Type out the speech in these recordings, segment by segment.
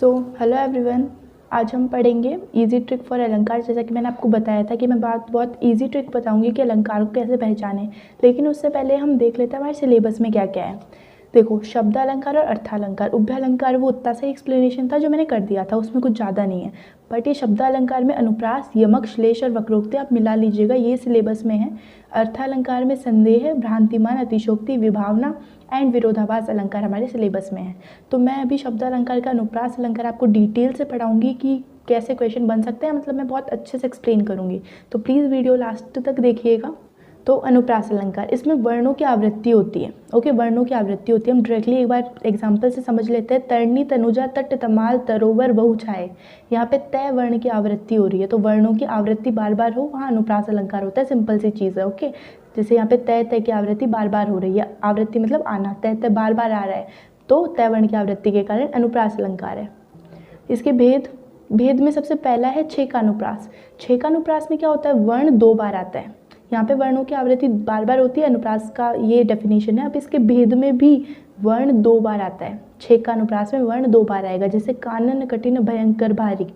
Hello everyone, आज हम पढ़ेंगे इजी ट्रिक फॉर अलंकार। जैसा कि मैंने आपको बताया था कि मैं बहुत इजी ट्रिक बताऊंगी कि अलंकार को कैसे पहचानें। लेकिन उससे पहले हम देख लेते हैं हमारे सिलेबस में क्या क्या है। देखो, शब्द अलंकार और अर्थालंकार, उभय अलंकार वो उतना सा एक्सप्लेनेशन था जो मैंने कर दिया था, उसमें कुछ ज़्यादा नहीं है। बट ये शब्द अलंकार में अनुप्रास, यमक, श्लेष और वक्रोक्ति आप मिला लीजिएगा, ये सिलेबस में है। अर्थालंकार में संदेह, भ्रांतिमान, अतिशोक्ति, विभावना एंड विरोधाभास अलंकार हमारे सिलेबस में है। तो मैं अभी शब्द अलंकार का अनुप्रास अलंकार आपको डिटेल से पढ़ाऊंगी कि कैसे क्वेश्चन बन सकते हैं, मतलब मैं बहुत अच्छे से एक्सप्लेन करूंगी, तो प्लीज़ वीडियो लास्ट तक देखिएगा। तो अनुप्रास अलंकार, इसमें वर्णों की आवृत्ति होती है। ओके, वर्णों की आवृत्ति होती है। हम डायरेक्टली एक बार एग्जांपल से समझ लेते हैं। तरणी, तनुजा, तट, तमाल, तरोवर, बहु छाए, यहाँ पे तय वर्ण की आवृत्ति हो रही है, तो वर्णों की आवृत्ति बार बार हो, वहाँ अनुप्रास अलंकार होता है। सिंपल सी चीज़ है। ओके, जैसे यहाँ पे तय तय की आवृत्ति बार बार हो रही है, आवृत्ति मतलब आना, तय तय बार बार आ रहा है, तो तय वर्ण की आवृत्ति के कारण अनुप्रास अलंकार है। इसके भेद में सबसे पहला है छेकानुप्रास। छेकानुप्रास में क्या होता है, वर्ण दो बार आता है। यहाँ पे वर्णों की आवृत्ति बार बार होती है, अनुप्रास का ये डेफिनेशन है। अब इसके भेद में भी वर्ण दो बार आता है। छेकानुप्रास में वर्ण दो बार आएगा, जैसे कानन, कठिन, भयंकर, भारी,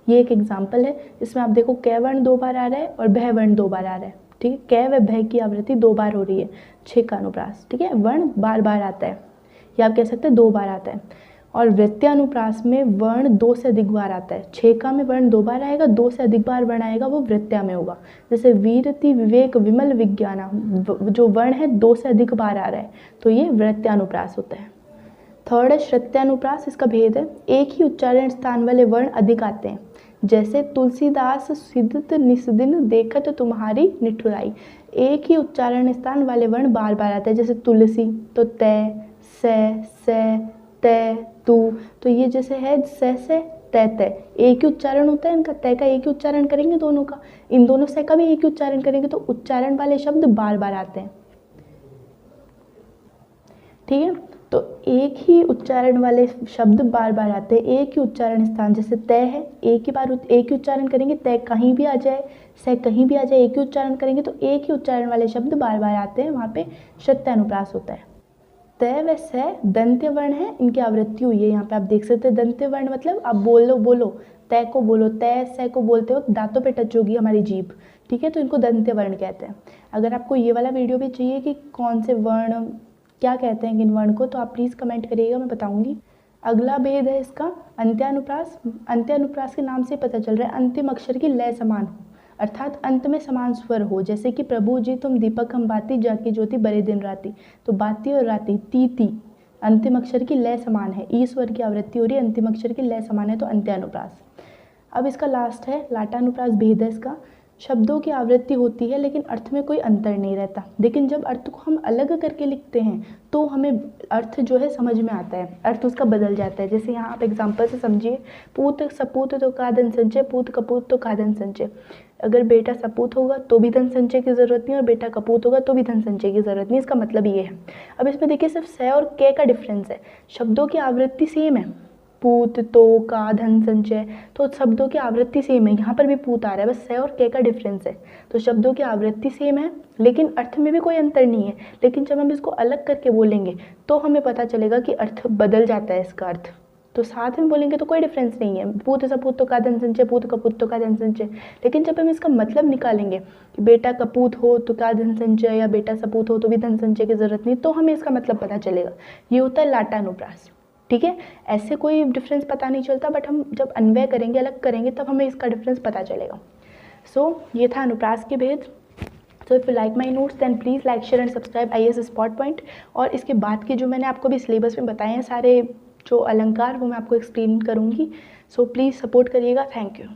ये एक एग्जाम्पल है। इसमें आप देखो कै वर्ण दो बार आ रहा है और भय वर्ण दो बार आ रहा है। ठीक है, कै व भय की आवृत्ति दो बार हो रही है, छेकानुप्रास। ठीक है, वर्ण बार बार आता है, या आप कह सकते हैं दो बार आता है। और वृत्त्यानुप्रास में वर्ण दो से अधिक बार आता है। छेका में वर्ण दो बार आएगा, दो से अधिक बार वर्ण आएगा, वो वृत्त्या में होगा। जैसे वीरति, विवेक, विमल, विज्ञाना, जो वर्ण है दो से अधिक बार आ रहा है, तो ये वृत्त्यानुप्रास होता है। थर्ड है श्रुत्यानुप्रास। इसका भेद है, एक ही उच्चारण स्थान वाले वर्ण अधिक आते हैं, जैसे तुलसीदास, सिद्ध, निस्दिन, देखत तुम्हारी निठुराई। एक ही उच्चारण स्थान वाले वर्ण बार बार आते हैं, जैसे तुलसी तो तय, से, तय, तू, तो ये जैसे है से तय तय, एक ही उच्चारण होता है इनका, तय का एक ही उच्चारण करेंगे दोनों का, इन दोनों से का भी एक ही उच्चारण करेंगे, तो उच्चारण वाले शब्द बार बार आते हैं। ठीक है, तो एक ही उच्चारण वाले शब्द बार बार आते हैं, एक ही उच्चारण स्थान, जैसे तय है, एक ही उच्चारण करेंगे, तय कहीं भी आ जाए, से कहीं भी आ जाए, एक ही उच्चारण करेंगे, तो एक ही उच्चारण वाले शब्द बार बार आते हैं, वहाँ पे श्रुत्यानुप्रास होता है। तय व से दंत्य वर्ण है, इनकी आवृत्ति हुई है। यहाँ पे आप देख सकते हैं दंत्य वर्ण मतलब आप बोलो, तय को बोलो, तय से को बोलते वक्त दांतों पे टच होगी हमारी जीभ। ठीक है, तो इनको दंत्य वर्ण कहते हैं। अगर आपको ये वाला वीडियो भी चाहिए कि कौन से वर्ण क्या कहते हैं किन वर्ण को, तो आप प्लीज़ कमेंट करिएगा, मैं बताऊंगी। अगला भेद है इसका अंत्यानुप्रास। अंत्यानुप्रास के नाम से पता चल रहा है अंतिम अक्षर की लय समान हो, अर्थात अंत में समान स्वर हो। जैसे कि प्रभु जी तुम दीपक हम बाती, जाकी ज्योति बड़े दिन राती, तो बाती और राती, ती, अंतिम अक्षर की लय समान है, ई स्वर की आवृत्ति हो रही है, अंतिम अक्षर की लय समान है, तो अंत्यानुप्रास। अब इसका लास्ट है लाटानुप्रास। भेद है इसका, शब्दों की आवृत्ति होती है लेकिन अर्थ में कोई अंतर नहीं रहता, लेकिन जब अर्थ को हम अलग करके लिखते हैं तो हमें अर्थ जो है समझ में आता है, अर्थ उसका बदल जाता है। जैसे यहाँ आप एग्जांपल से समझिए, पूत सपूत तो का धन संचय, पूत कपूत तो का धन संचय। अगर बेटा सपूत होगा तो भी धन संचय की ज़रूरत नहीं, और बेटा कपूत होगा तो भी धन संचय की ज़रूरत नहीं। इसका मतलब ये है। अब इसमें देखिए सिर्फ से और के का डिफरेंस है, शब्दों की आवृत्ति सेम है, पूत, तो, का, धन संचय, तो शब्दों की आवृत्ति सेम है। यहाँ पर भी पूत आ रहा है, बस से और के का डिफरेंस है। तो शब्दों की आवृत्ति सेम है लेकिन अर्थ में भी कोई अंतर नहीं है। लेकिन जब हम इसको अलग करके बोलेंगे तो हमें पता चलेगा कि अर्थ बदल जाता है इसका अर्थ। तो साथ में बोलेंगे तो कोई डिफरेंस नहीं है, पूत सपूत तो का धन संचय, पूत कपूत तो का धन संचय। लेकिन जब हम इसका मतलब निकालेंगे कि बेटा कपूत हो तो का धन संचय, या बेटा सपूत हो तो भी धन संचय की जरूरत नहीं, तो हमें इसका मतलब पता चलेगा। ये होता है लाटानुप्रास। ठीक है, ऐसे कोई डिफरेंस पता नहीं चलता, बट हम जब अन्वय करेंगे, अलग करेंगे, तब हमें इसका डिफरेंस पता चलेगा। सो ये था अनुप्रास के भेद। So if you like my notes then please like, share and subscribe IAS spot point. और इसके बाद के जो मैंने आपको भी सिलेबस में बताए हैं सारे जो अलंकार, वो मैं आपको एक्सप्लेन करूँगी। सो प्लीज़ सपोर्ट करिएगा। Thank you.